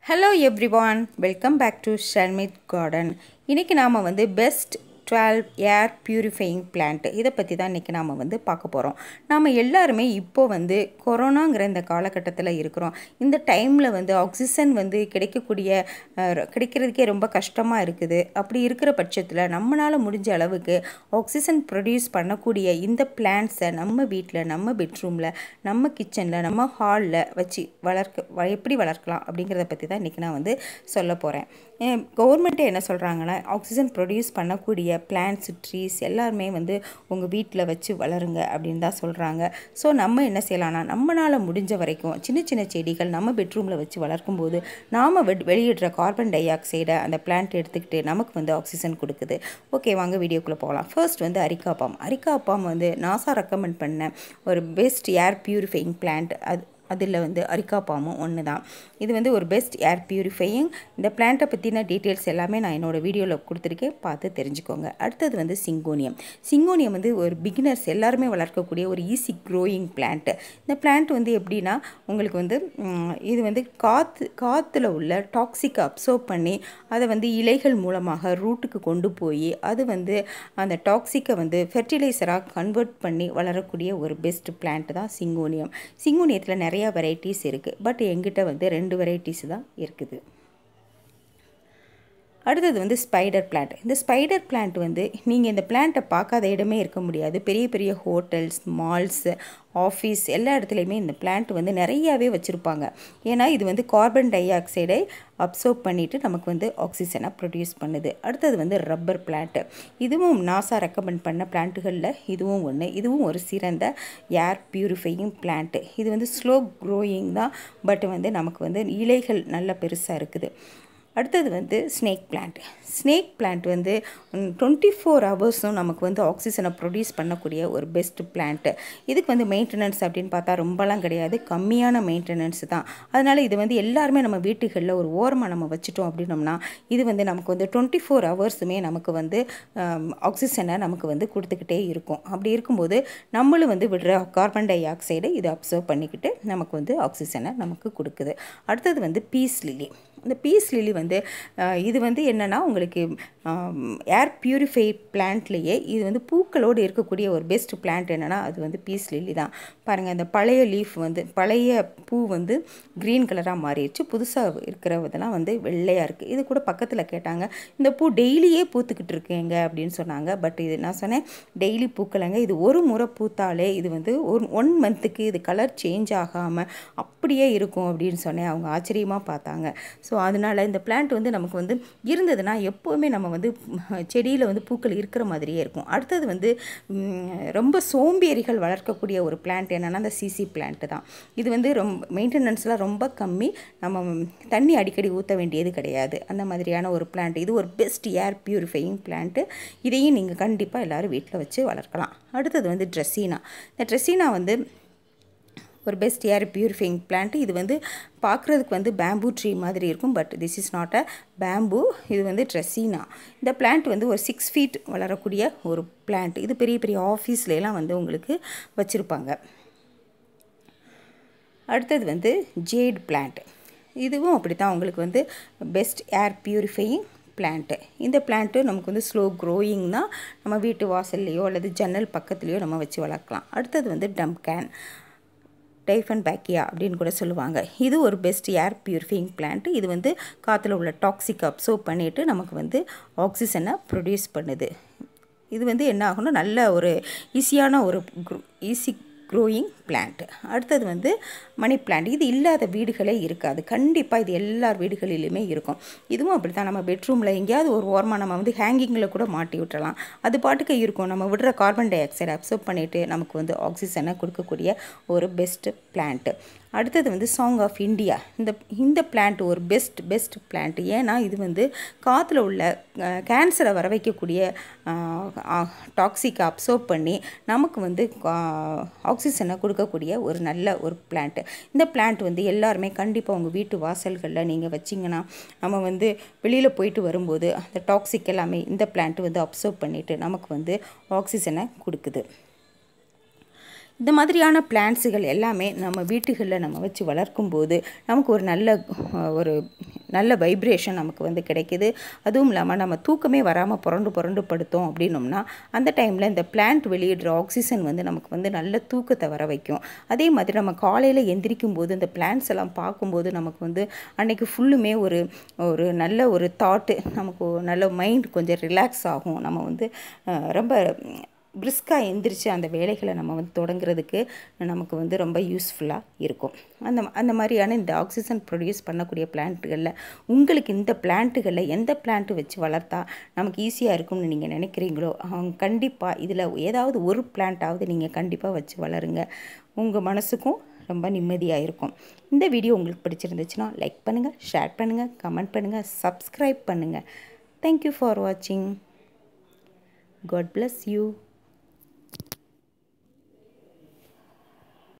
Hello everyone, welcome back to Sharmit Garden. இன்னைக்கு நாம best 12 ஏர் purifying plant இதை பற்றி தான் இன்றைக்கி நாம் பார்க்க போகிறோம். நாம் எல்லாருமே இப்போது கொரோனாங்கிற இந்த காலகட்டத்தில் இருக்கிறோம். இந்த டைமில் ஆக்சிஜன் கிடைக்கிறதுக்கே ரொம்ப கஷ்டமாக இருக்குது. அப்படி இருக்கிற பட்சத்தில் நம்மளால் முடிஞ்ச அளவுக்கு ஆக்சிஜன் ப்ரொடியூஸ் பண்ணக்கூடிய இந்த பிளான்ட்ஸை நம்ம வீட்டில், நம்ம பெட்ரூமில், நம்ம கிச்சனில், நம்ம ஹாலில் வச்சு எப்படி வளர்க்கலாம் அப்படிங்கிறத பற்றி தான் இன்றைக்கி நான் சொல்ல போகிறேன். கவர்மெண்ட்டே என்ன சொல்கிறாங்கன்னா, ஆக்சிஜன் ப்ரொடியூஸ் பண்ணக்கூடிய பிளான்ட்ஸ், ட்ரீஸ் எல்லாருமே உங்கள் வீட்டில் வச்சு வளருங்க அப்படின்னு தான் சொல்கிறாங்க. ஸோ நம்ம என்ன செய்யலாம்னா, நம்மளால் முடிஞ்ச வரைக்கும் சின்ன சின்ன செடிகள் நம்ம பெட்ரூமில் வச்சு வளர்க்கும்போது நாம் வெளியிடுற கார்பன் டை ஆக்சைடை அந்த பிளான்ட் எடுத்துக்கிட்டு நமக்கு ஆக்சிஜன் கொடுக்குது. ஓகே, வாங்க வீடியோக்குள்ளே போகலாம். ஃபர்ஸ்ட் அரிக்காப்பாம் நாசா ரெக்கமெண்ட் பண்ண ஒரு பெஸ்ட் ஏர் பியூரிஃபையிங் பிளான்ட். அதில் அரிக்காப்பாமும் ஒன்று தான். இது ஒரு பெஸ்ட் ஏர் பியூரிஃபையிங். இந்த பிளான்ட்டை பற்றின டீட்டெயில்ஸ் எல்லாமே நான் என்னோடய வீடியோவில் கொடுத்துருக்கேன், பார்த்து தெரிஞ்சுக்கோங்க. அடுத்தது சிங்கோனியம் ஒரு பிகினர்ஸ் எல்லாருமே வளர்க்கக்கூடிய ஒரு ஈஸி க்ரோயிங் பிளான்ட். இந்த பிளான்ட் எப்படின்னா, உங்களுக்கு இது காற்றுல உள்ள டாக்ஸிக்கை அப்சர்வ் பண்ணி அதை இலைகள் மூலமாக ரூட்டுக்கு கொண்டு போய் அது அந்த டாக்ஸிக்கை ஃபெர்டிலைசராக கன்வெர்ட் பண்ணி வளரக்கூடிய ஒரு பெஸ்ட் பிளான்ட் தான் சிங்கோனியத்தில் நிறைய வெரைட்டிஸ் இருக்குது. பட் எங்கிட்ட 2 வெரைட்டிஸ் தான் இருக்குது. அடுத்தது ஸ்பைடர் பிளான்ட். இந்த ஸ்பைடர் பிளான்ட் நீங்கள் இந்த பிளான்ட்டை பார்க்காத இடமே இருக்க முடியாது. பெரிய பெரிய ஹோட்டல்ஸ், மால்ஸ், ஆஃபீஸ் எல்லா இடத்துலையுமே இந்த பிளான்ட் நிறையாவே வச்சுருப்பாங்க. ஏன்னா இது கார்பன் டை ஆக்சைடை அப்சர்வ் பண்ணிவிட்டு நமக்கு ஆக்சிஜனை ப்ரொடியூஸ் பண்ணுது. அடுத்தது ரப்பர் பிளான்ட். இதுவும் நாசா ரெக்கமெண்ட் பண்ண பிளான்ட்டுகளில் இதுவும் ஒன்று. இதுவும் ஒரு சிறந்த ஏர் பியூரிஃபையிங் பிளான்ட். இது ஸ்லோ க்ரோயிங் தான், பட் நமக்கு இலைகள் நல்ல பெருசாக இருக்குது. அடுத்தது ஸ்னேக் பிளான்ட் 24 ஹவர்ஸும் நமக்கு ஆக்சிஜனை ப்ரொடியூஸ் பண்ணக்கூடிய ஒரு பெஸ்ட் பிளான்ட். இதுக்கு மெயின்டெனன்ஸ் அப்படின்னு பார்த்தா ரொம்பலாம் கிடையாது, கம்மியான மெயின்டெனன்ஸ் தான். அதனால் இது எல்லாருமே நம்ம வீட்டுகளில் ஒரு ஓரமாக நம்ம வச்சுட்டோம் அப்படின்னோம்னா இது நமக்கு 24 ஹவர்ஸுமே நமக்கு ஆக்சிஜனை நமக்கு கொடுத்துக்கிட்டே இருக்கும். அப்படி இருக்கும்போது நம்மளும் விடுற கார்பன் டை ஆக்சைடை இது அப்சர்வ் பண்ணிக்கிட்டு நமக்கு ஆக்சிஜனை நமக்கு கொடுக்குது. அடுத்தது பீஸ் லில்லி. இந்த பீஸ் லில்லி இது என்னென்னா, உங்களுக்கு ஏர் பியூரிஃபை பிளான்ட்லேயே இது பூக்களோடு இருக்கக்கூடிய ஒரு பெஸ்ட் பிளான்ட் என்னென்னா அது பீஸ் லில்லி தான். பாருங்கள், அந்த பழைய லீஃப் பழைய பூ க்ரீன் கலராக மாறிடுச்சு, புதுசாக இருக்கிறதெல்லாம் வெள்ளையாக இருக்குது. இது கூட பக்கத்தில் கேட்டாங்க, இந்த பூ டெய்லியே பூத்துக்கிட்டு இருக்குங்க அப்படின்னு சொன்னாங்க. பட் இது நான் சொன்னேன், டெய்லி பூக்கலைங்க. இது ஒரு முறை பூத்தாலே இது ஒரு 1 மந்த்துக்கு இது கலர் சேஞ்ச் ஆகாமல் அப்படியே இருக்கும் அப்படின்னு சொன்னேன். அவங்க ஆச்சரியமாக பார்த்தாங்க. ஸோ அதனால் இந்த பிளான்ட் நமக்கு இருந்ததுன்னா எப்போவுமே நம்ம செடியில் பூக்கள் இருக்கிற மாதிரியே இருக்கும். அடுத்தது ரொம்ப சோம்பேறிகள் வளர்க்கக்கூடிய ஒரு பிளான்ட் என்னென்னா அந்த சிசி பிளான்ட் தான். இது ரொம்ப மெயின்டெனன்ஸ்லாம் ரொம்ப கம்மி, நம்ம தண்ணி அடிக்கடி ஊற்ற வேண்டியது கிடையாது. அந்த மாதிரியான ஒரு பிளான்ட். இது ஒரு பெஸ்ட் ஏர் பியூரிஃபையிங் பிளான்ட்டு. இதையும் நீங்கள் கண்டிப்பாக எல்லோரும் வீட்டில் வச்சு வளர்க்கலாம். அடுத்தது ட்ரெஸ்ஸீனா. இந்த ட்ரெஸ்ஸீனா ஒரு பெஸ்ட் ஏர் பியூரிஃபையிங் பிளான்ட். இது பார்க்குறதுக்கு பேம்பூ ட்ரீ மாதிரி இருக்கும், but this is not a bamboo. இது ட்ரெஸ்ஸீனா. இந்த பிளான்ட் ஒரு 6 ஃபீட் வளரக்கூடிய ஒரு பிளான்ட். இது பெரிய பெரிய ஆஃபீஸ்லாம் உங்களுக்கு வச்சுருப்பாங்க. அடுத்தது ஜேட் பிளான்ட். இதுவும் அப்படி தான் உங்களுக்கு பெஸ்ட் ஏர் பியூரிஃபையிங் பிளான்ட்டு. இந்த பிளான்ட்டு நமக்கு ஸ்லோ க்ரோயிங் தான். நம்ம வீட்டு வாசல்லையோ அல்லது ஜன்னல் பக்கத்துலேயோ நம்ம வச்சு வளர்க்கலாம். அடுத்தது டம்கேன், டைஃபன்பேக்கியா அப்படின்னு கூட சொல்லுவாங்க. இது ஒரு பெஸ்ட் ஏர் பியூரிஃபையிங் பிளான்ட். இது காற்றுல உள்ள டாக்ஸிக் அப்சர்வ் பண்ணிவிட்டு நமக்கு ஆக்சிஜனை ப்ரொடியூஸ் பண்ணுது. இது என்ன ஆகும்னா, நல்ல ஒரு ஈஸியான ஒரு ஈஸி க்ரோயிங் பிளான்ட். அடுத்தது மணி பிளான்ட். இது இல்லாத வீடுகளே இருக்காது, கண்டிப்பாக இது எல்லார் வீடுகளிலுமே இருக்கும். இதுவும் அப்படி தான். நம்ம பெட்ரூமில் எங்கேயாவது ஒரு ஓரமாக நம்ம ஹேங்கிங்கில் கூட மாட்டி விட்டுறலாம், அது பாட்டுக்கு இருக்கும். நம்ம விடுற கார்பன் டை ஆக்சைடை அப்சர்வ் பண்ணிவிட்டு நமக்கு ஆக்சிஜனை கொடுக்கக்கூடிய ஒரு பெஸ்ட் பிளான்ட்டு. அடுத்தது சாங் ஆஃப் இந்தியா. இந்த பிளான்ட் ஒரு பெஸ்ட் பிளான்ட். ஏன்னா இது காற்றுல உள்ள கேன்சரை வர வைக்கக்கூடிய டாக்ஸிக்கை அப்சர்வ் பண்ணி நமக்கு ஆக்சிஜனை கொடுக்கக்கூடிய ஒரு நல்ல ஒரு பிளான்ட். இந்த பிளான்ட் எல்லாருமே கண்டிப்பாக உங்கள் வீட்டு வாசல்களில் நீங்கள் வச்சிங்கன்னா நம்ம வெளியில் போயிட்டு வரும்போது அந்த டாக்ஸிக் எல்லாமே இந்த பிளான்ட் அப்சர்வ் பண்ணிவிட்டு நமக்கு ஆக்சிஜனை கொடுக்குது. இந்த மாதிரியான பிளான்ட்ஸுகள் எல்லாமே நம்ம வீட்டுகளில் நம்ம வச்சு வளர்க்கும்போது நமக்கு ஒரு நல்ல ஒரு நல்ல வைப்ரேஷன் நமக்கு வந்து கிடைக்குது. அதுவும் இல்லாமல் நம்ம தூக்கமே வராமல் புரண்டு படுத்தோம் அப்படின்னோம்னா அந்த டைமில் இந்த பிளான்ட் வெளியிடுற ஆக்சிஜன் வந்து நமக்கு வந்து நல்ல தூக்கத்தை வர வைக்கும். அதே மாதிரி நம்ம காலையில் எந்திரிக்கும் போது இந்த பிளான்ட்ஸ் எல்லாம் பார்க்கும்போது நமக்கு வந்து அன்னைக்கு ஃபுல்லுமே ஒரு ஒரு நல்ல ஒரு தாட்டு, நமக்கு நல்ல மைண்ட் கொஞ்சம் ரிலாக்ஸ் ஆகும். நம்ம வந்து ரொம்ப பிரிஸ்காக எந்திரிச்சு அந்த வேலைகளை நம்ம வந்து தொடங்குறதுக்கு நமக்கு வந்து ரொம்ப யூஸ்ஃபுல்லாக இருக்கும். அந்த மாதிரியான இந்த ஆக்சிஜன் ப்ரொடியூஸ் பண்ணக்கூடிய பிளான்ட்டுகளில் உங்களுக்கு இந்த பிளான்ட்டுகளில் எந்த பிளான்ட்டு வச்சு வளர்த்தா நமக்கு ஈஸியாக இருக்கும்னு நீங்கள் நினைக்கிறீங்களோ கண்டிப்பாக இதில் ஏதாவது ஒரு பிளான்ட்டாவது நீங்கள் கண்டிப்பாக வச்சு வளருங்க. உங்கள் மனசுக்கும் ரொம்ப நிம்மதியாக இருக்கும். இந்த வீடியோ உங்களுக்கு பிடிச்சிருந்துச்சுன்னா லைக் பண்ணுங்கள், ஷேர் பண்ணுங்கள், கமெண்ட் பண்ணுங்கள், சப்ஸ்கிரைப் பண்ணுங்கள். தேங்க்யூ ஃபார் வாட்சிங். God bless you.